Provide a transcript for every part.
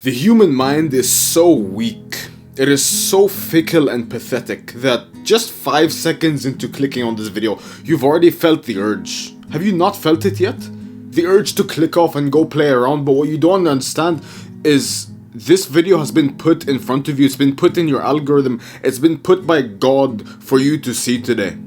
The human mind is so weak, it is so fickle and pathetic that just 5 seconds into clicking on this video, you've already felt the urge. Have you not felt it yet? The urge to click off and go play around, but what you don't understand is this video has been put in front of you, it's been put in your algorithm, it's been put by God for you to see today.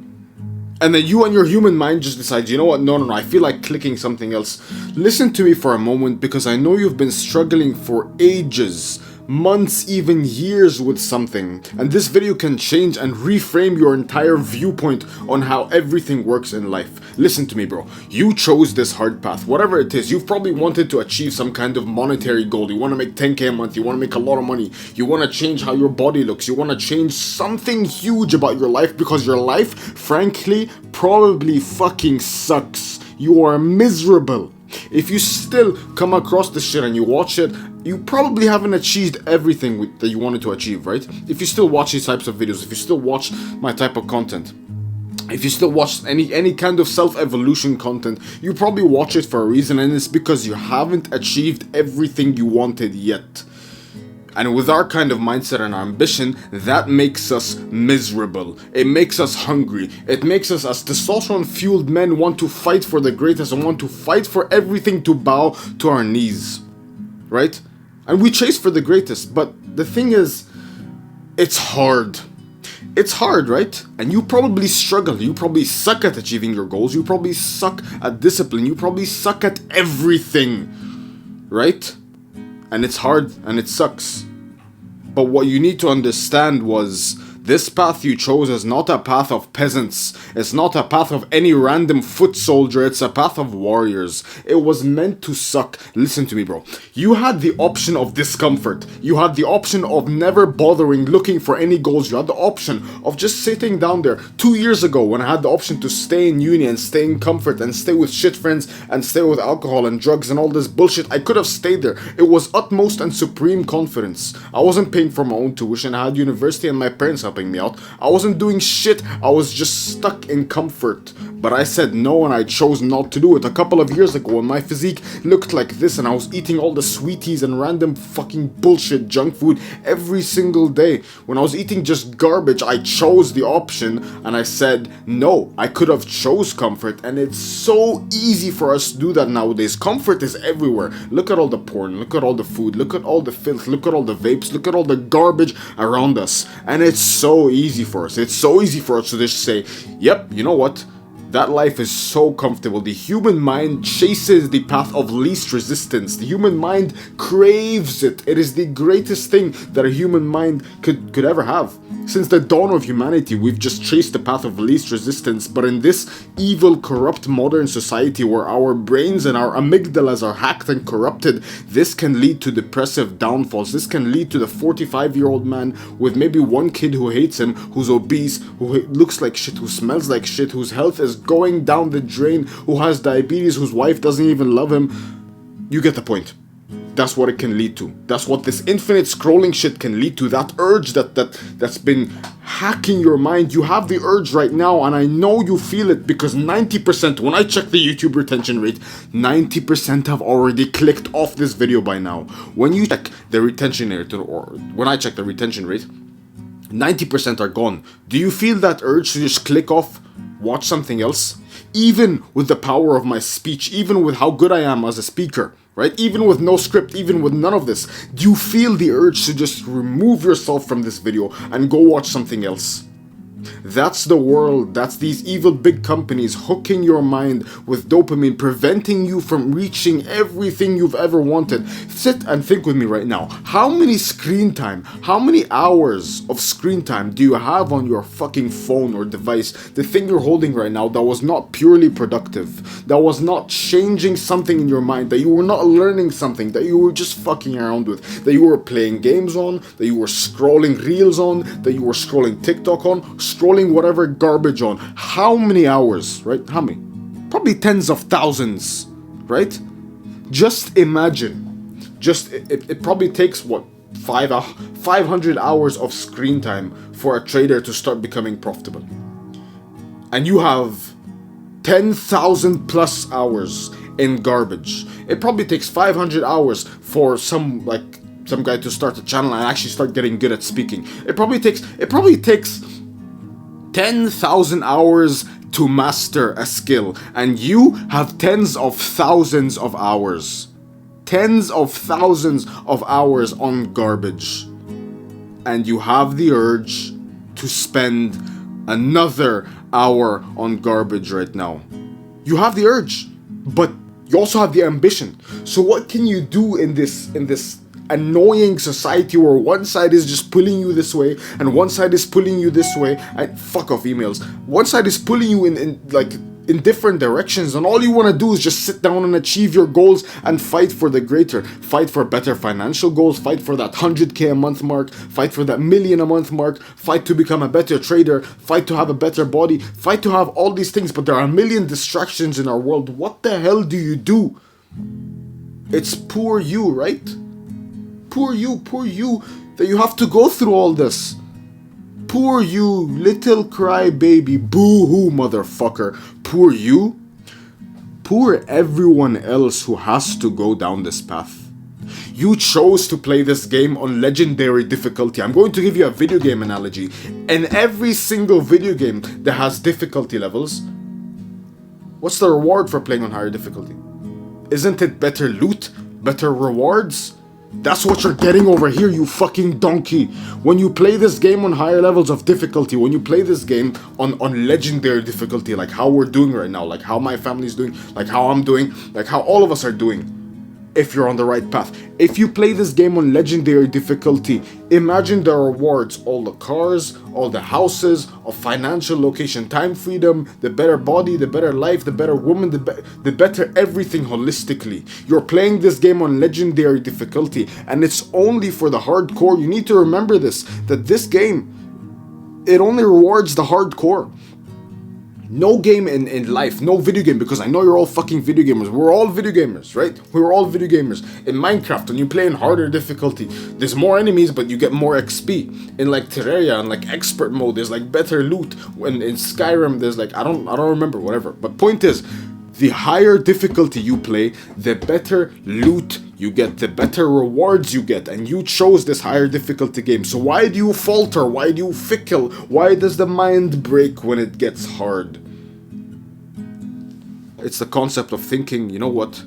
And then you and your human mind just decide, you know what, no, I feel like clicking something else. Listen to me for a moment, because I know you've been struggling for ages, months, even years with something. And this video can change and reframe your entire viewpoint on how everything works in life. Listen to me, bro. You chose this hard path. Whatever it is, you've probably wanted to achieve some kind of monetary goal. You want to make 10k a month. You want to make a lot of money. You want to change how your body looks. You want to change something huge about your life, because your life, frankly, probably fucking sucks. You are miserable. If you still come across this shit and you watch it, you probably haven't achieved everything that you wanted to achieve, right? If you still watch these types of videos, if you still watch my type of content, if you still watch any kind of self-evolution content, you probably watch it for a reason, and it's because you haven't achieved everything you wanted yet. And with our kind of mindset and our ambition, that makes us miserable. It makes us hungry. It makes us, as testosterone-fueled men, want to fight for the greatest and want to fight for everything to bow to our knees. Right? And we chase for the greatest, but the thing is, it's hard. It's hard, right? And you probably struggle. You probably suck at achieving your goals. You probably suck at discipline. You probably suck at everything. Right? And it's hard and it sucks. But what you need to understand was, this path you chose is not a path of peasants. It's not a path of any random foot soldier. It's a path of warriors. It was meant to suck. Listen to me, bro. You had the option of discomfort. You had the option of never bothering looking for any goals. You had the option of just sitting down there. 2 years ago, when I had the option to stay in uni and stay in comfort and stay with shit friends and stay with alcohol and drugs and all this bullshit, I could have stayed there. It was utmost and supreme confidence. I wasn't paying for my own tuition. I had university and my parents helping me out. I wasn't doing shit. I was just stuck in comfort. But I said no, and I chose not to do it. A couple of years ago, when my physique looked like this and I was eating all the sweeties and random fucking bullshit junk food every single day, when I was eating just garbage, I chose the option and I said no. I could have chose comfort, and it's so easy for us to do that nowadays. Comfort is everywhere. Look at all the porn, look at all the food, look at all the filth, look at all the vapes, look at all the garbage around us. And it's so easy for us. It's so easy for us to just say, yep, you know what? That life is so comfortable. The human mind chases the path of least resistance. The human mind craves it. It is the greatest thing that a human mind could ever have. Since the dawn of humanity, we've just chased the path of least resistance. But in this evil, corrupt modern society where our brains and our amygdalas are hacked and corrupted, this can lead to depressive downfalls. This can lead to the 45-year-old man with maybe one kid who hates him, who's obese, who looks like shit, who smells like shit, whose health is going down the drain, who has diabetes, whose wife doesn't even love him. You get the point. That's what it can lead to. That's what this infinite scrolling shit can lead to. That urge that's been hacking your mind. You have the urge right now, and I know you feel it, because 90%, when I check the YouTube retention rate, 90% have already clicked off this video by now. When you check the retention rate, or when I check the retention rate, 90% are gone. Do you feel that urge to just click off, watch something else? Even with the power of my speech, even with how good I am as a speaker, right? Even with no script, even with none of this, do you feel the urge to just remove yourself from this video and go watch something else? That's the world. That's these evil big companies hooking your mind with dopamine, preventing you from reaching everything you've ever wanted. Sit and think with me right now. How many screen time, how many hours of screen time do you have on your fucking phone or device, the thing you're holding right now, that was not purely productive, that was not changing something in your mind, that you were not learning something, that you were just fucking around with, that you were playing games on, that you were scrolling reels on, that you were scrolling TikTok on, scrolling whatever garbage on? How many hours, right? How many? Probably tens of thousands, right? Just imagine. It probably takes, what, 500 hours of screen time for a trader to start becoming profitable. And you have 10,000 plus hours in garbage. It probably takes 500 hours for some some guy to start a channel and actually start getting good at speaking. It probably takes 10,000 hours to master a skill, and you have tens of thousands of hours. Tens of thousands of hours on garbage. And you have the urge to spend another hour on garbage right now. You have the urge, but you also have the ambition. So what can you do in this annoying society where one side is just pulling you this way and one side is pulling you this way, and fuck off emails. One side is pulling you in different directions, and all you want to do is just sit down and achieve your goals and fight for the greater. Fight for better financial goals, fight for that 100k a month mark, fight for that million a month mark, fight to become a better trader, fight to have a better body, fight to have all these things, but there are a million distractions in our world. What the hell do you do? It's poor you, right? Poor you that you have to go through all this. Poor you, little crybaby, boo-hoo, motherfucker. Poor you. Poor everyone else who has to go down this path. You chose to play this game on legendary difficulty. I'm going to give you a video game analogy. In every single video game that has difficulty levels, what's the reward for playing on higher difficulty? Isn't it better loot? Better rewards? That's what you're getting over here, you fucking donkey. When you play this game on higher levels of difficulty, when you play this game on legendary difficulty, like how we're doing right now, like how my family's doing, like how I'm doing, like how all of us are doing, if you're on the right path. If you play this game on legendary difficulty, imagine the rewards, all the cars, all the houses, of financial location, time freedom, the better body, the better life, the better woman, the better everything holistically. You're playing this game on legendary difficulty, and it's only for the hardcore. You need to remember this, that this game, it only rewards the hardcore. No game in life, no video game, because I know you're all fucking video gamers. We're all video gamers, right? We're all video gamers. In Minecraft, when you play in harder difficulty, there's more enemies, but you get more XP. In like Terraria, and like expert mode, there's like better loot. When in Skyrim, there's like, I don't remember, whatever. But point is, the higher difficulty you play, the better loot you get, the better rewards you get, and you chose this higher difficulty game. So why do you falter? Why do you fickle? Why does the mind break when it gets hard? It's the concept of thinking, you know what?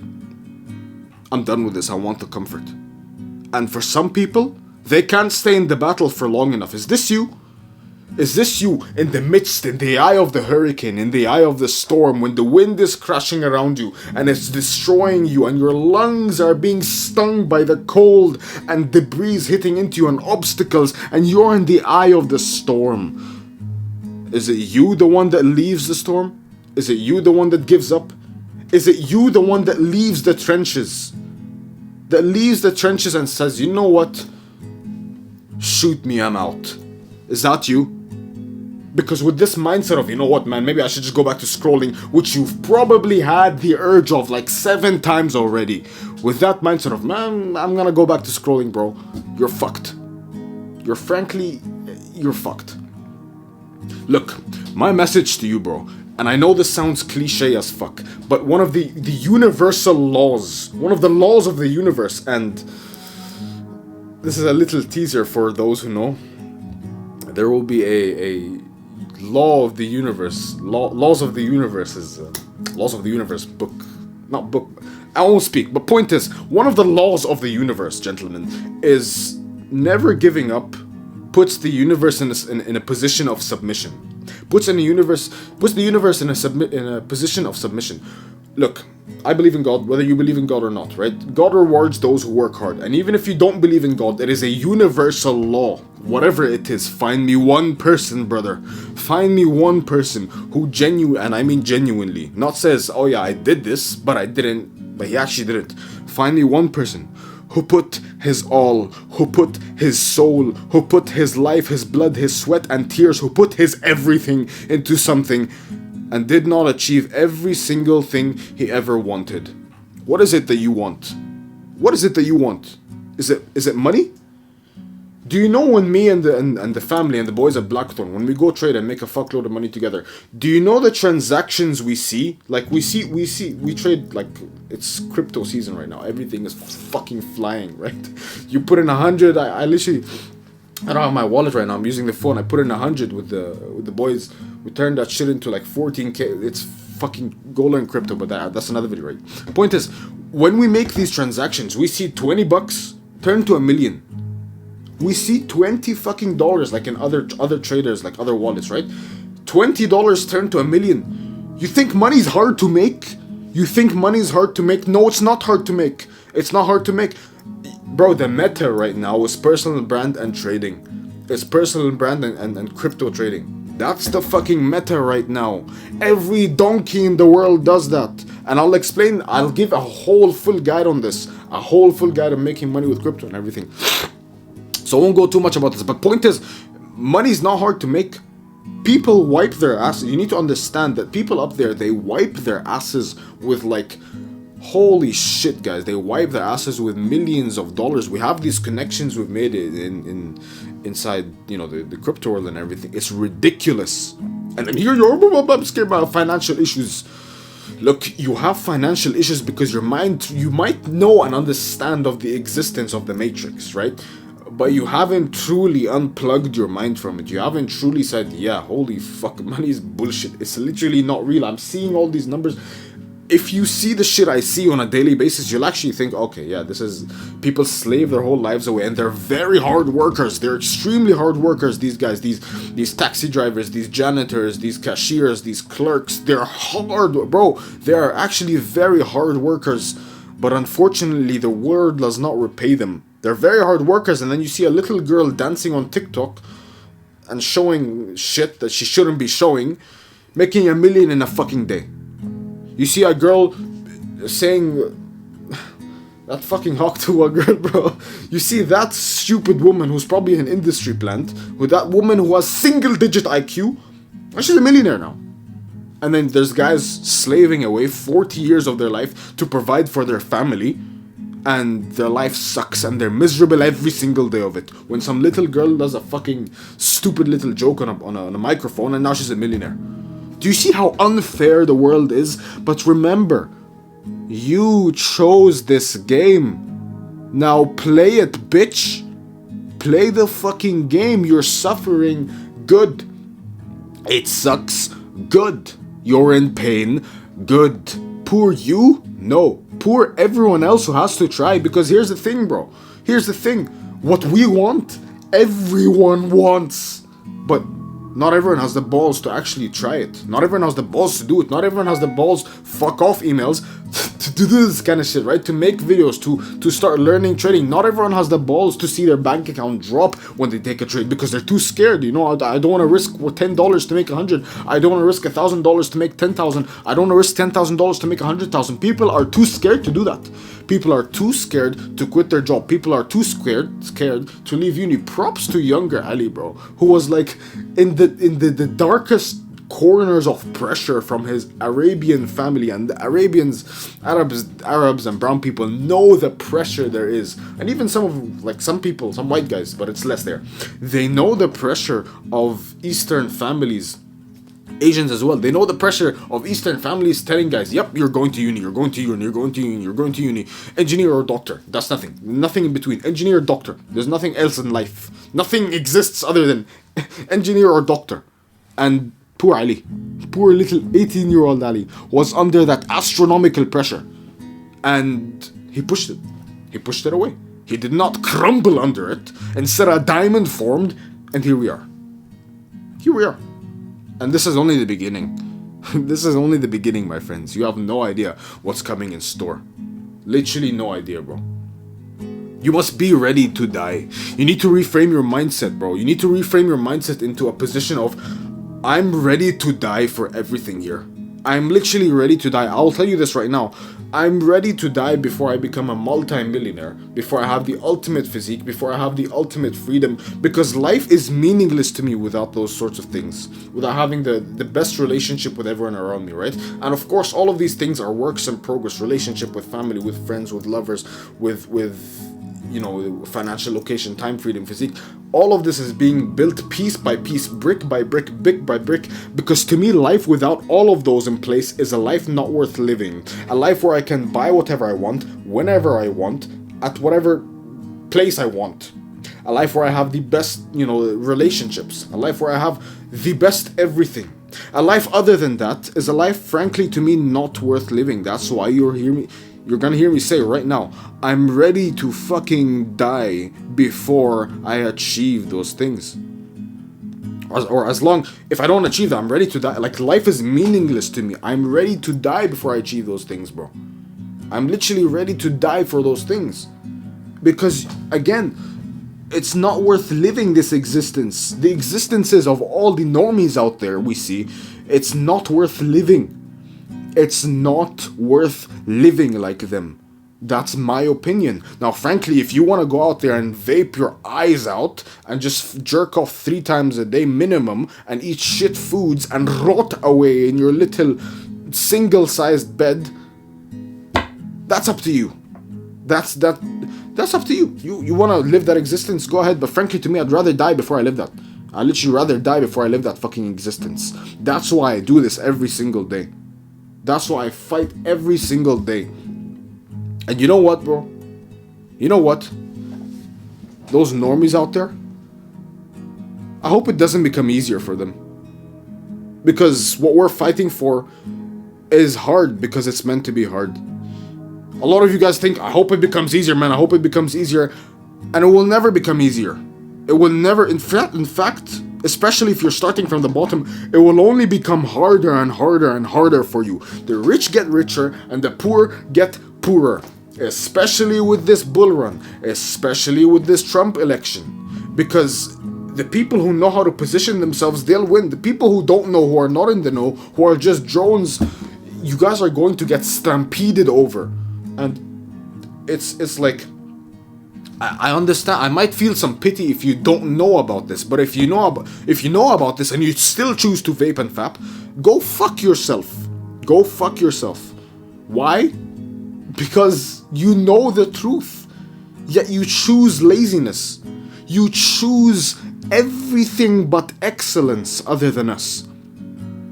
I'm done with this, I want the comfort. And for some people, they can't stay in the battle for long enough. Is this you? Is this you in the midst, in the eye of the hurricane, in the eye of the storm, when the wind is crashing around you and it's destroying you and your lungs are being stung by the cold and debris hitting into you and obstacles, and you're in the eye of the storm? Is it you the one that leaves the storm? Is it you the one that gives up? Is it you the one that leaves the trenches? That leaves the trenches and says, you know what? Shoot me, I'm out. Is that you? Because with this mindset of, you know what, man, maybe I should just go back to scrolling, which you've probably had the urge of like 7 times already. With that mindset of, man, I'm gonna go back to scrolling, bro. You're fucked. You're fucked. Look, my message to you, bro, and I know this sounds cliche as fuck, but one of the universal laws, one of the laws of the universe, and this is a little teaser for those who know, there will be a law of the universe, laws of the universe is, laws of the universe book, not book, I won't speak, but point is, one of the laws of the universe, gentlemen, is never giving up puts the universe in a position of submission. Puts the universe in a position of submission. Look, I believe in God, whether you believe in God or not, right? God rewards those who work hard. And even if you don't believe in God, it is a universal law. Whatever it is, find me one person, brother. Find me one person who genuinely, not says, oh yeah, I did this, but I didn't, but he actually did it. Find me one person who put his all, who put his soul, who put his life, his blood, his sweat and tears, who put his everything into something and did not achieve every single thing he ever wanted. What is it that you want? What is it that you want? Is it money? Do you know when me and the family and the boys at Blackthorn, when we go trade and make a fuckload of money together, do you know the transactions we see? Like we trade like it's crypto season right now. Everything is fucking flying, right? You put in 100. I literally, I don't have my wallet right now. I'm using the phone. I put in 100 with the boys. We turned that shit into like 14K. It's fucking gold and crypto, but that's another video, right? Point is, when we make these transactions, we see $20 turn to $1 million. We see $20 fucking dollars, like in other traders, like other wallets, right? $20 turn to $1 million. You think money's hard to make? You think money's hard to make? No, it's not hard to make. It's not hard to make. Bro, the meta right now is personal brand and trading. It's personal brand and crypto trading. That's the fucking meta right now. Every donkey in the world does that. And I'll give a whole full guide on this. A whole full guide on making money with crypto and everything. So I won't go too much about this. But point is, money's not hard to make. People wipe their asses. You need to understand that people up there, they wipe their asses with like, holy shit, guys. They wipe their asses with millions of dollars. We have these connections we've made inside, you know, the crypto world and everything. It's ridiculous. And then here I'm scared about financial issues. Look, you have financial issues because your mind, you might know and understand of the existence of the matrix, right? But you haven't truly unplugged your mind from it. You haven't truly said, yeah, holy fuck, money is bullshit. It's literally not real. I'm seeing all these numbers. If you see the shit I see on a daily basis, you'll actually think, okay, yeah, this is... People slave their whole lives away, and they're very hard workers. They're extremely hard workers, these guys. These taxi drivers, these janitors, these cashiers, these clerks. They're hard... Bro, they are actually very hard workers. But unfortunately, the world does not repay them. They're very hard workers, and then you see a little girl dancing on TikTok and showing shit that she shouldn't be showing, making $1 million in a fucking day. You see a girl saying that fucking hawk to a girl, bro. You see that stupid woman who's probably an industry plant, with that woman who has single-digit IQ, and she's a millionaire now. And then there's guys slaving away 40 years of their life to provide for their family, and their life sucks and they're miserable every single day of it. When some little girl does a fucking stupid little joke on a microphone, and now she's a millionaire. Do you see how unfair the world is? But remember, you chose this game. Now play it, bitch. Play the fucking game. You're suffering. Good. It sucks. Good. You're in pain. Good. Poor you? No. Poor everyone else who has to try. Because here's the thing, bro. Here's the thing. What we want, everyone wants. But not everyone has the balls to actually try it. Not everyone has the balls to do it. Not everyone has the balls, fuck off emails, to do this kind of shit, right? To make videos, to start learning trading. Not everyone has the balls to see their bank account drop when they take a trade because they're too scared. You know, I don't want to risk $10 to make 100. I don't want to risk $1,000 to make 10,000. I don't want to risk $10,000 to make 100,000. People are too scared to do that. People are too scared to quit their job. People are too scared to leave uni. Props to younger Ali, bro, who was like in the darkest corners of pressure from his Arabian family, and the Arabs and brown people know the pressure there is, and even some white guys, but it's less there. They know the pressure of Eastern families. Asians as well. They know the pressure of Eastern families telling guys, yep, you're going to uni, you're going to uni, you're going to uni, you're going to uni. Engineer or doctor. That's nothing. Nothing in between. Engineer or doctor. There's nothing else in life. Nothing exists other than engineer or doctor. And poor Ali, poor little 18-year-old Ali was under that astronomical pressure. And he pushed it. He pushed it away. He did not crumble under it. Instead, a diamond formed, and here we are. Here we are. And this is only the beginning. This is only the beginning, my friends. You have no idea what's coming in store. Literally no idea, bro. You must be ready to die. You need to reframe your mindset, bro. You need to reframe your mindset into a position of, I'm ready to die for everything here. I'm literally ready to die. I'll tell you this right now. I'm ready to die before I become a multi-millionaire, before I have the ultimate physique, before I have the ultimate freedom, because life is meaningless to me without those sorts of things, without having the best relationship with everyone around me, right? And of course, all of these things are works in progress. Relationship with family, with friends, with lovers, with financial location, time, freedom, physique. All of this is being built piece by piece, brick by brick, brick by brick, because to me, life without all of those in place is a life not worth living. A life where I can buy whatever I want, whenever I want, at whatever place I want. A life where I have the best, relationships. A life where I have the best everything. A life other than that is a life, frankly, to me, not worth living. That's why you're gonna hear me say right now, I'm ready to fucking die before I achieve those things. Or as long, if I don't achieve that, I'm ready to die. Like, life is meaningless to me. I'm ready to die before I achieve those things, bro. I'm literally ready to die for those things. Because, again, it's not worth living this existence. The existences of all the normies out there we see, it's not worth living. It's not worth living like them. That's my opinion. Now, frankly, if you want to go out there and vape your eyes out and just jerk off 3 times a day minimum and eat shit foods and rot away in your little single-sized bed, that's up to you. That's up to you. You want to live that existence, go ahead. But frankly, to me, I'd rather die before I live that. I'd literally rather die before I live that fucking existence. That's why I do this every single day. That's why I fight every single day. And you know what, bro? You know what? Those normies out there, I hope it doesn't become easier for them. Because what we're fighting for is hard because it's meant to be hard. A lot of you guys think, I hope it becomes easier, man. I hope it becomes easier. And it will never become easier. It will never, in fact, especially if you're starting from the bottom, it will only become harder and harder and harder for you. The rich get richer and the poor get poorer. Especially with this bull run. Especially with this Trump election. Because the people who know how to position themselves, they'll win. The people who don't know, who are not in the know, who are just drones, you guys are going to get stampeded over. And it's like, I understand. I might feel some pity if you don't know about this, but if you know about this and you still choose to vape and fap, go fuck yourself. Go fuck yourself. Why? Because you know the truth, yet you choose laziness. You choose everything but excellence other than us.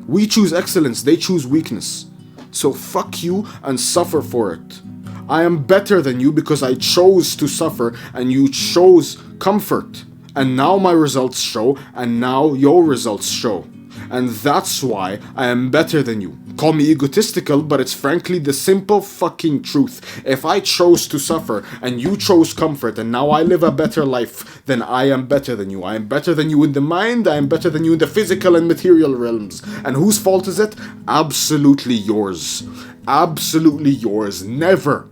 We choose excellence, they choose weakness. So fuck you and suffer for it. I am better than you because I chose to suffer and you chose comfort. And now my results show, and now your results show. And that's why I am better than you. Call me egotistical, but it's frankly the simple fucking truth. If I chose to suffer and you chose comfort and now I live a better life, then I am better than you. I am better than you in the mind, I am better than you in the physical and material realms. And whose fault is it? Absolutely yours. Absolutely yours. Never,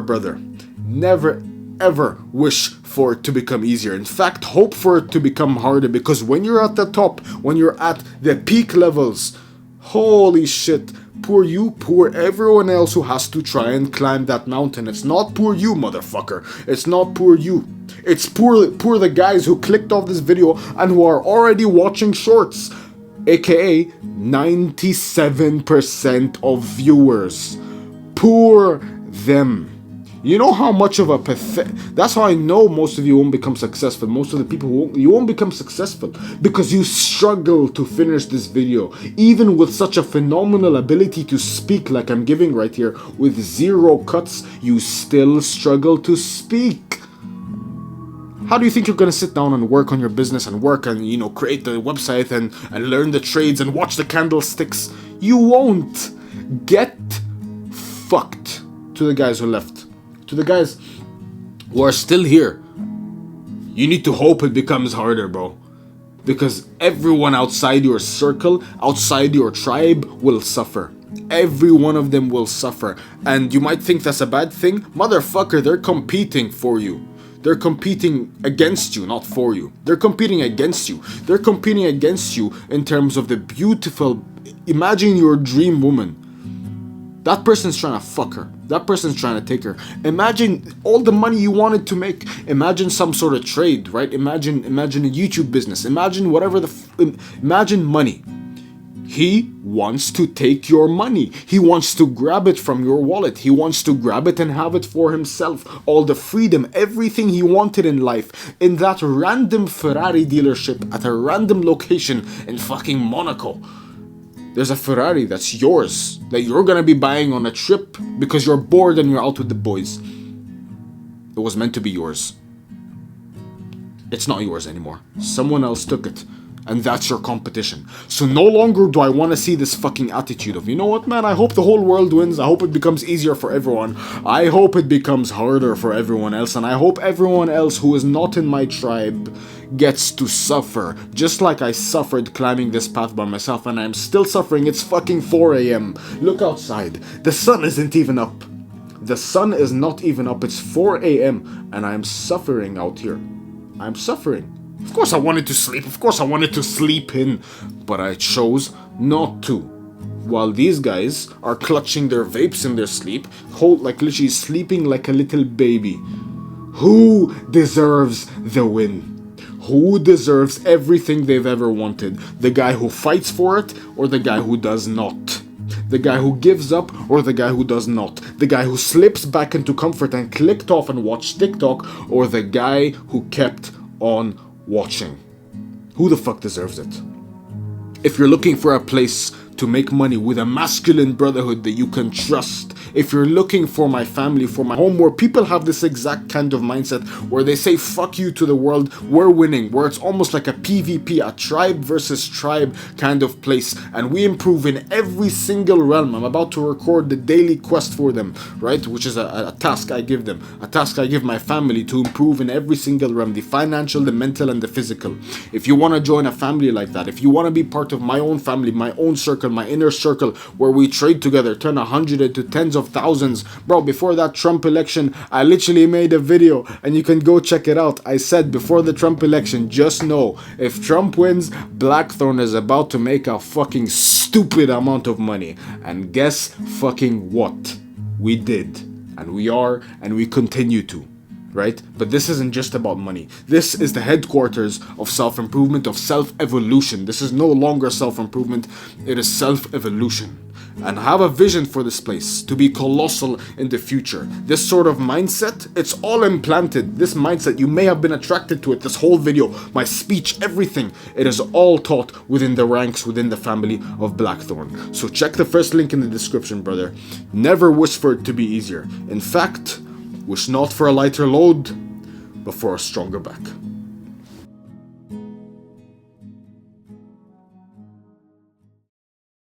brother, never ever wish for it to become easier. In fact, hope for it to become harder, because when you're at the top, when you're at the peak levels, holy shit, poor you, poor everyone else who has to try and climb that mountain. It's not poor you, motherfucker. It's not poor you. It's poor the guys who clicked off this video and who are already watching shorts, aka 97% of viewers. Poor them. You know how much of a that's how I know most of you won't become successful. Most of the people you won't become successful because you struggle to finish this video. Even with such a phenomenal ability to speak like I'm giving right here, with 0 cuts, you still struggle to speak. How do you think you're gonna sit down and work on your business and work and, create the website and learn the trades and watch the candlesticks? You won't. Get fucked. To the guys who left. To the guys who are still here, you need to hope it becomes harder, bro. Because everyone outside your circle, outside your tribe, will suffer. Every one of them will suffer. And you might think that's a bad thing. Motherfucker, they're competing for you. They're competing against you, not for you. They're competing against you. They're competing against you in terms of the beautiful... Imagine your dream woman. That person's trying to fuck her. That person's trying to take her. Imagine all the money you wanted to make. Imagine some sort of trade, right? Imagine a YouTube business. Imagine whatever imagine money. He wants to take your money. He wants to grab it from your wallet. He wants to grab it and have it for himself. All the freedom, everything he wanted in life, in that random Ferrari dealership at a random location in fucking Monaco. There's a Ferrari that's yours, that you're gonna be buying on a trip because you're bored and you're out with the boys. It was meant to be yours. It's not yours anymore. Someone else took it. And that's your competition. So no longer do I want to see this fucking attitude of, you know what, man, I hope the whole world wins. I hope it becomes easier for everyone. I hope it becomes harder for everyone else. And I hope everyone else who is not in my tribe gets to suffer. Just like I suffered climbing this path by myself. And I'm still suffering. It's fucking 4 a.m. Look outside. The sun isn't even up. The sun is not even up. It's 4 a.m. And I'm suffering out here. I'm suffering. Of course I wanted to sleep, of course I wanted to sleep in, but I chose not to. While these guys are clutching their vapes in their sleep, like literally sleeping like a little baby. Who deserves the win? Who deserves everything they've ever wanted? The guy who fights for it, or the guy who does not? The guy who gives up, or the guy who does not? The guy who slips back into comfort and clicked off and watched TikTok, or the guy who kept on watching? Who the fuck deserves it? If you're looking for a place to make money with a masculine brotherhood that you can trust, if you're looking for my family, for my home, where people have this exact kind of mindset where they say fuck you to the world, we're winning, where it's almost like a PvP, a tribe versus tribe kind of place, and we improve in every single realm. I'm about to record the daily quest for them, right, which is a task I give them, a task I give my family to improve in every single realm, the financial, the mental, and the physical. If you want to join a family like that, if you want to be part of my own family, my own circle, my inner circle, where we trade together, turn 100 into tens of thousands. Bro, before that Trump election, I literally made a video and you can go check it out. I said before the Trump election, just know, if Trump wins, Blackthorn is about to make a fucking stupid amount of money. And guess fucking what? We did. And we are, and we continue to. Right? But this isn't just about money. This is the headquarters of self-improvement, of self-evolution. This is no longer self-improvement, it is self-evolution. And I have a vision for this place to be colossal in the future. This sort of mindset, it's all implanted. This mindset, you may have been attracted to it, this whole video, my speech, everything. It is all taught within the ranks, within the family of Blackthorn. So check the first link in the description, brother. Never wish for it to be easier. In fact, wish not for a lighter load, but for a stronger back.